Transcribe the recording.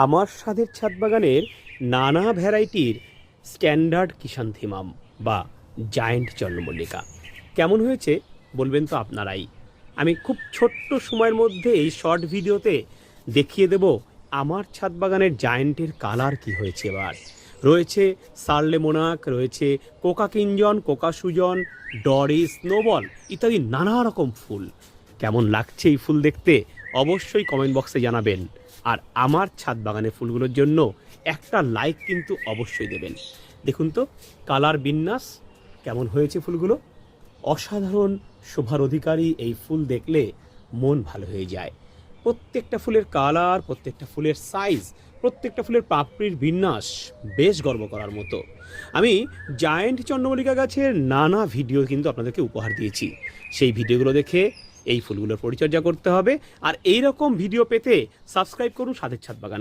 আমার স্বাদের ছাদ বাগানের নানা ভ্যারাইটির স্ট্যান্ডার্ড কিষান্থিমাম বা জায়েন্ট চন্দ্রমল্লিকা কেমন হয়েছে বলবেন তো আপনারাই। আমি খুব ছোট্ট সময়ের মধ্যে এই শর্ট ভিডিওতে দেখিয়ে দেব আমার ছাদ বাগানের জায়েন্টের কালার কি হয়েছে। এবার রয়েছে সারলেমোনাক, রয়েছে কোকা কিঞ্জন, কোকা সুজন, ডরিস, স্নোবল ইত্যাদি নানা রকম ফুল। কেমন লাগছে এই ফুল দেখতে অবশ্যই কমেন্ট বক্সে জানাবেন। আর আমার ছাদ বাগানের ফুলগুলোর জন্য একটা লাইক কিন্তু অবশ্যই দেবেন। দেখুন তো কালার বিন্যাস কেমন হয়েছে ফুলগুলো, অসাধারণ শোভার অধিকারী এই ফুল দেখলে মন ভালো হয়ে যায়। প্রত্যেকটা ফুলের কালার, প্রত্যেকটা ফুলের সাইজ, প্রত্যেকটা ফুলের পাপড়ির বিন্যাস বেশ গর্ব করার মতো। আমি জায়েন্ট চন্দ্রমল্লিকা গাছের নানা ভিডিও কিন্তু আপনাদেরকে উপহার দিয়েছি। সেই ভিডিওগুলো দেখে এই ফুলগুলোর পরিচর্যা করতে হবে। আর এই রকম ভিডিও পেতে সাবস্ক্রাইব করুন স্বাদের ছাদ বাগান।